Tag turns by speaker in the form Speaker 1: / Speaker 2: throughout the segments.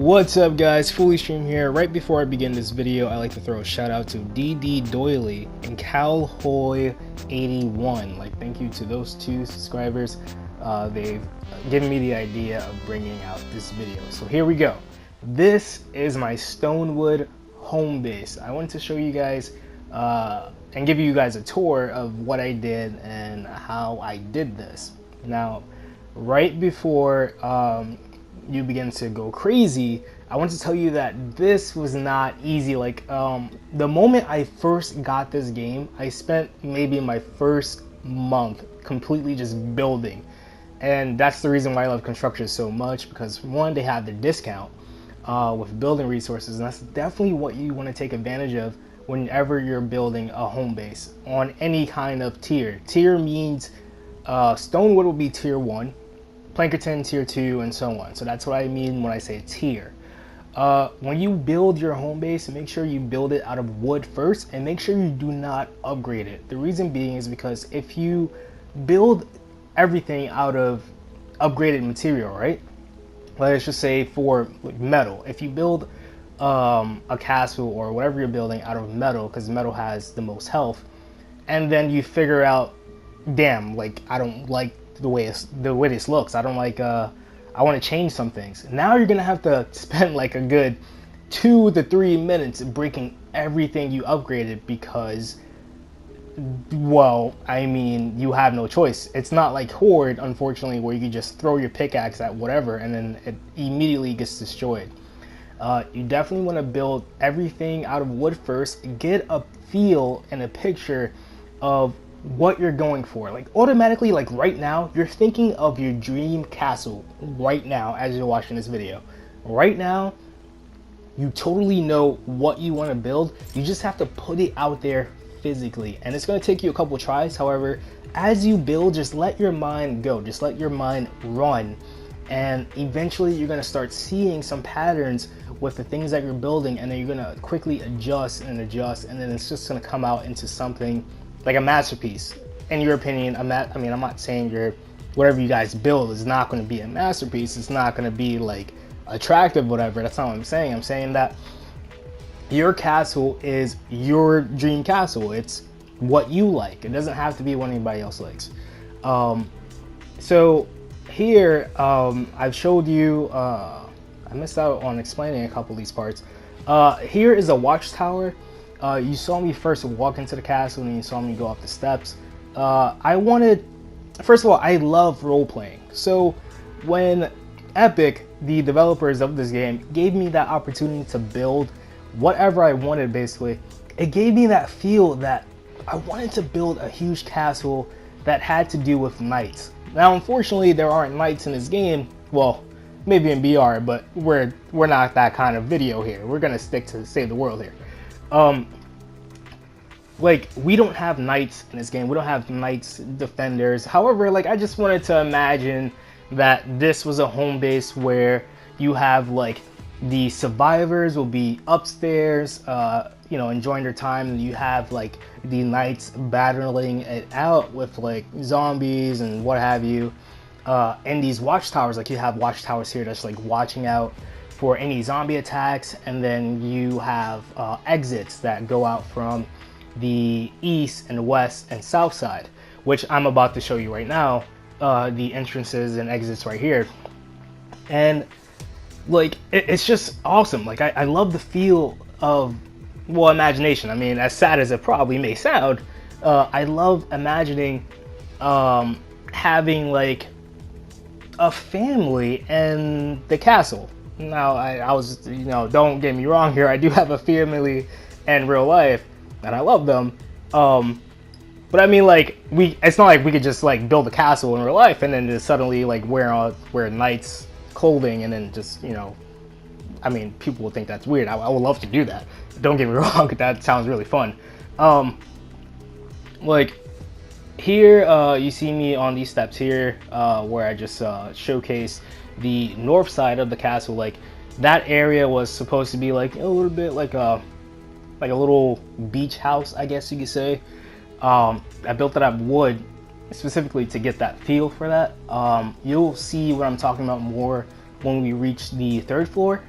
Speaker 1: What's up guys, Fully Stream here. Right before I begin this video, I like to throw a shout out to DD Doily and Calhoy81. Thank you to those two subscribers. They've given me the idea of bringing out this video. So here we go. This is my Stonewood Homebase. I wanted to show you guys and give you guys a tour of what I did and how I did this. Now, right before you begin to go crazy, I want to tell you that this was not easy. The moment I first got this game, I spent maybe my first month completely just building, and that's the reason why I love construction so much, because one, they have the discount with building resources, and that's definitely what you want to take advantage of whenever you're building a home base on any kind of tier. Tier means Stonewood will be tier 1, Plankerton tier 2, and so on. So that's what I mean when I say tier. When you build your home base, make sure you build it out of wood first, and make sure you do not upgrade it. The reason being is because if you build everything out of upgraded material, right? Let's just say for metal. If you build a castle or whatever you're building out of metal, because metal has the most health, and then you figure out, damn, I don't like the way this looks. I don't like I want to change some things. Now you're gonna have to spend a good 2 to 3 minutes breaking everything you upgraded, because, well, I mean, you have no choice. It's not like Horde, unfortunately, where you can just throw your pickaxe at whatever and then it immediately gets destroyed. You definitely want to build everything out of wood first. Get a feel and a picture of what you're going for. Automatically, right now, you're thinking of your dream castle right now as you're watching this video. Right now, you totally know what you want to build. You just have to put it out there physically, and it's going to take you a couple tries. However, as you build, just let your mind go, just let your mind run, and eventually you're going to start seeing some patterns with the things that you're building, and then you're going to quickly adjust, and then it's just going to come out into something like a masterpiece. In your opinion, I mean, I'm not saying whatever you guys build is not going to be a masterpiece. It's not going to be attractive, whatever. That's not what I'm saying. I'm saying that your castle is your dream castle. It's what you like. It doesn't have to be what anybody else likes. So here, I've showed you, I missed out on explaining a couple of these parts. Here is a watchtower. You saw me first walk into the castle, and you saw me go up the steps. First of all, I love role-playing. So when Epic, the developers of this game, gave me that opportunity to build whatever I wanted, basically, it gave me that feel that I wanted to build a huge castle that had to do with knights. Now, unfortunately, there aren't knights in this game. Well, maybe in BR, but we're not that kind of video here. We're gonna stick to save the world here. We don't have knights in this game. We don't have knights defenders. However, I just wanted to imagine that this was a home base where you have the survivors will be upstairs, enjoying their time, and you have the knights battling it out with zombies and what have you. And these watchtowers, you have watchtowers here that's watching out for any zombie attacks, and then you have exits that go out from the east and west and south side, which I'm about to show you right now. The entrances and exits right here, and it's just awesome. I love the feel of, well, imagination. I mean, as sad as it probably may sound, I love imagining having a family in the castle. Now, I was, don't get me wrong here, I do have a family in real life, and I love them. But I mean, it's not like we could just build a castle in real life and then just suddenly wear knights clothing and then just, I mean, people will think that's weird. I would love to do that. Don't get me wrong, that sounds really fun. Here, you see me on these steps here, where I just showcase the north side of the castle. That area was supposed to be a little bit like a little beach house, I guess you could say. I built it out of wood specifically to get that feel for that. You'll see what I'm talking about more when we reach the third floor.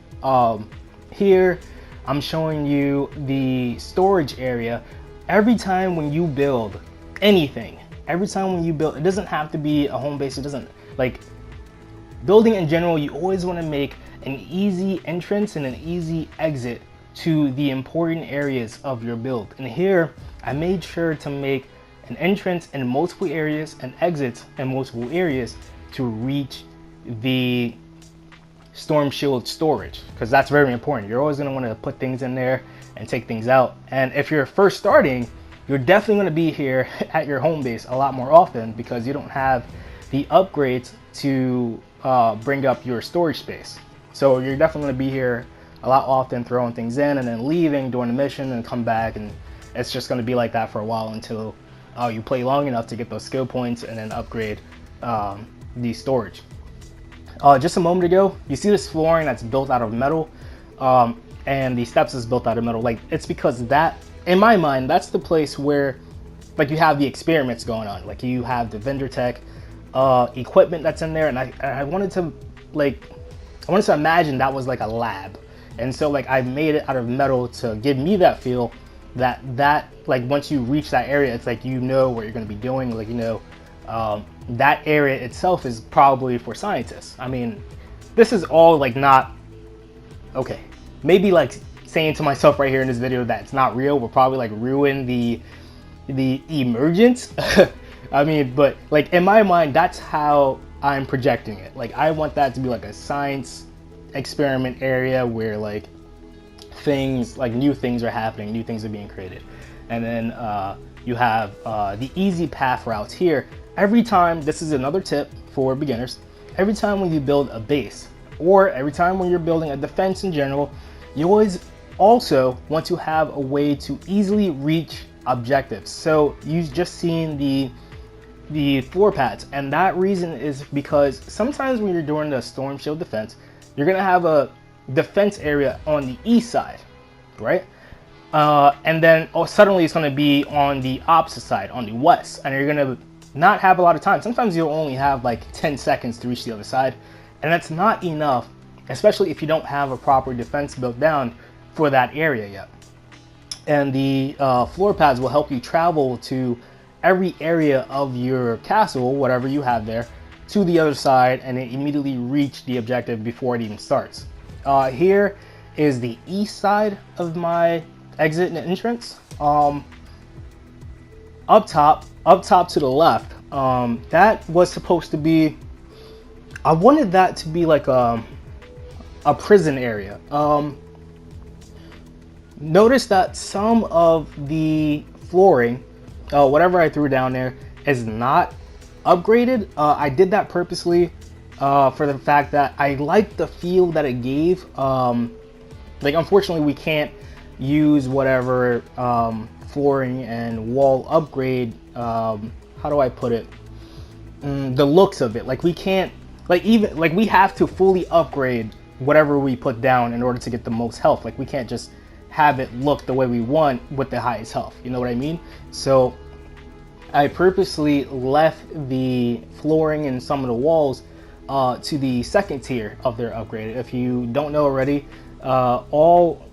Speaker 1: Here I'm showing you the storage area. Every time when you build anything, every time when you build, it doesn't have to be a home base, it doesn't, like, building in general, you always want to make an easy entrance and an easy exit to the important areas of your build. And here I made sure to make an entrance in multiple areas and exits in multiple areas to reach the storm shield storage, because that's very important. You're always going to want to put things in there and take things out. And if you're first starting, you're definitely going to be here at your home base a lot more often because you don't have the upgrades to bring up your storage space. So you're definitely going to be here a lot often, throwing things in and then leaving during the mission and come back, and it's just going to be like that for a while until you play long enough to get those skill points and then upgrade the storage. Just a moment ago, you see this flooring that's built out of metal, and the steps is built out of metal. Like, it's because that, in my mind, that's the place where, like, you have the experiments going on. Like, you have the vendor tech equipment that's in there, and I wanted to, like, I wanted to imagine that was like a lab. And so, like, I made it out of metal to give me that feel that like, once you reach that area, it's like, you know what you're going to be doing. Like, you know, that area itself is probably for scientists. I mean, this is all, like, not okay. Maybe, like, saying to myself right here in this video that it's not real will probably, like, ruin the emergence. I mean, but, like, in my mind, that's how I'm projecting it. Like, I want that to be like a science experiment area where, like, things, like, new things are happening, new things are being created. And then you have the easy path routes here. Every time, this is another tip for beginners, every time when you build a base, or every time when you're building a defense in general, you always also want to have a way to easily reach objectives. So you've just seen the floor pads, and that reason is because sometimes when you're doing the storm shield defense, you're gonna have a defense area on the east side, right? And then suddenly it's gonna be on the opposite side, on the west, and you're gonna not have a lot of time. Sometimes you'll only have like 10 seconds to reach the other side, and that's not enough, especially if you don't have a proper defense built down for that area yet. And the floor pads will help you travel to every area of your castle, whatever you have there, to the other side, and then immediately reach the objective before it even starts. Here is the east side of my exit and entrance. Up top to the left, that was supposed to be, I wanted that to be like a prison area. Notice that some of the flooring, whatever I threw down there, is not upgraded. I did that purposely for the fact that I liked the feel that it gave. Like, unfortunately, we can't use whatever flooring and wall upgrade, how do I put it, the looks of it. Like, we can't, like, even, like, we have to fully upgrade whatever we put down in order to get the most health. Like, we can't just have it look the way we want with the highest health, you know what I mean? So I purposely left the flooring and some of the walls to the second tier of their upgrade. If you don't know already, all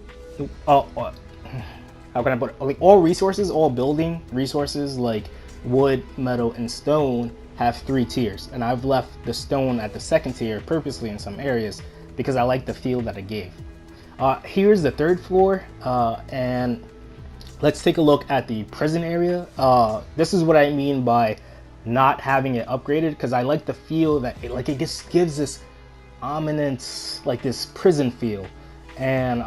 Speaker 1: how can I put it? Like, all resources, all building resources like wood, metal, and stone have 3 tiers, and I've left the stone at the second tier purposely in some areas because I like the feel that it gave. Here's the 3rd floor, and let's take a look at the prison area. This is what I mean by not having it upgraded, because I like the feel that it, like, it just gives this ominous, like, this prison feel, and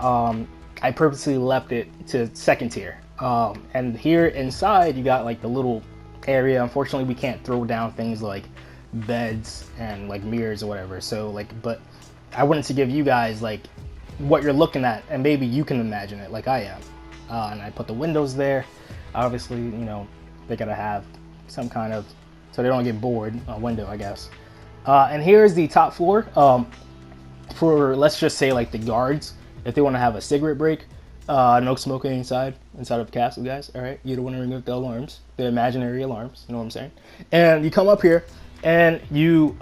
Speaker 1: I purposely left it to 2nd tier. And here inside you got like the little area. Unfortunately, we can't throw down things like beds and like mirrors or whatever, so, like, but I wanted to give you guys like what you're looking at, and maybe you can imagine it like I am. And I put the windows there. Obviously, you know, they gotta have some kind of, so they don't get bored, a window, I guess. And here's the top floor, for, let's just say, like, the guards, if they want to have a cigarette break. No smoking inside of the castle, guys. All right, you don't want to remove the alarms, the imaginary alarms, you know what I'm saying? And you come up here and you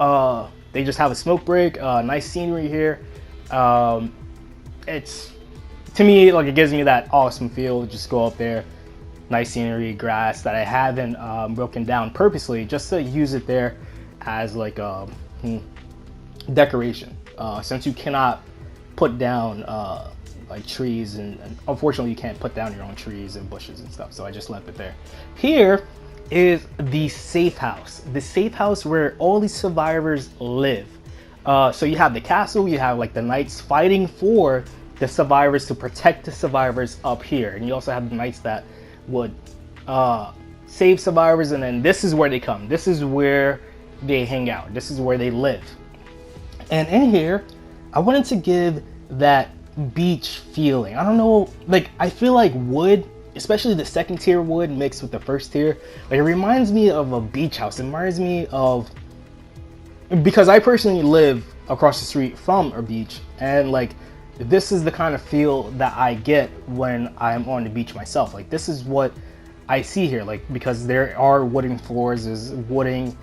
Speaker 1: they just have a smoke break. Nice scenery here. it's, to me, like, it gives me that awesome feel. Just go up there, nice scenery, grass that I haven't broken down purposely just to use it there as like a decoration. Since you cannot put down like trees, and unfortunately you can't put down your own trees and bushes and stuff, so I just left it there. Here is the safe house. The safe house where all these survivors live. So you have the castle, you have like the knights fighting for the survivors to protect the survivors up here, and you also have the knights that would save survivors, and then this is where they come. This is where they hang out. This is where they live. And in here, I wanted to give that beach feeling. I don't know, like, I feel like wood, especially the second tier wood mixed with the first tier, like, it reminds me of a beach house. It reminds me of, because I personally live across the street from a beach, and like, this is the kind of feel that I get when I'm on the beach myself. Like, this is what I see here, like, because there are wooden floors, there's wooden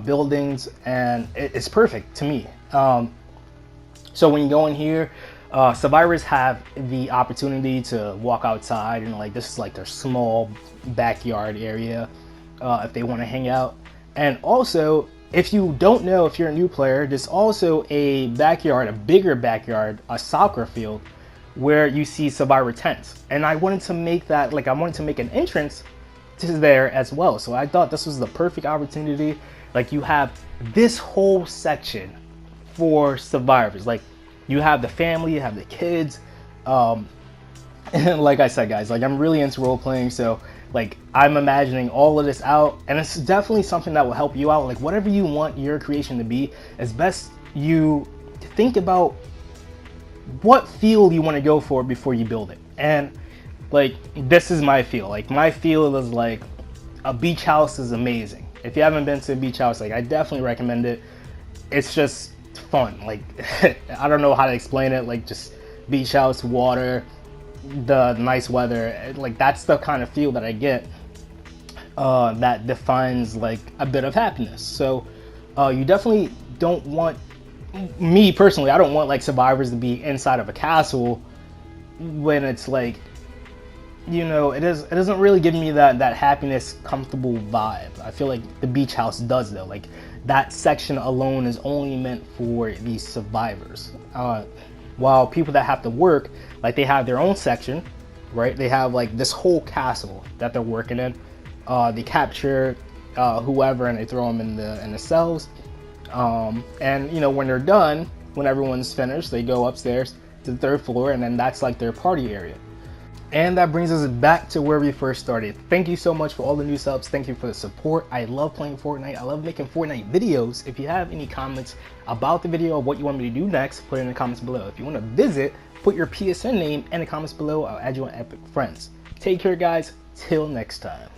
Speaker 1: buildings, and it's perfect to me. So when you go in here, survivors have the opportunity to walk outside, and like, this is like their small backyard area if they want to hang out. And also, if you don't know, if you're a new player, there's also a backyard, a bigger backyard, a soccer field, where you see survivor tents. And I wanted to make that, like, I wanted to make an entrance to there as well. So I thought this was the perfect opportunity. Like, you have this whole section for survivors. Like, you have the family, you have the kids. And like I said, guys, like, I'm really into role playing, so like, I'm imagining all of this out, and it's definitely something that will help you out. Like, whatever you want your creation to be, it's best you think about what feel you want to go for before you build it. And like, this is my feel. Like, my feel is like, a beach house is amazing. If you haven't been to a beach house, like, I definitely recommend it. It's just fun. Like, I don't know how to explain it. Like, just beach house, water, the nice weather, like, that's the kind of feel that I get that defines like a bit of happiness. So you definitely don't want, me personally, I don't want like survivors to be inside of a castle when it's like, you know, it doesn't really give me that happiness, comfortable vibe. I feel like the beach house does, though. Like, that section alone is only meant for these survivors. While people that have to work, like, they have their own section, right? They have like this whole castle that they're working in. They capture whoever, and they throw them in the cells. And you know, when they're done, when everyone's finished, they go upstairs to the 3rd floor, and then that's like their party area. And that brings us back to where we first started. Thank you so much for all the new subs. Thank you for the support. I love playing Fortnite. I love making Fortnite videos. If you have any comments about the video or what you want me to do next, put it in the comments below. If you want to visit, put your PSN name in the comments below. I'll add you on Epic Friends. Take care, guys. Till next time.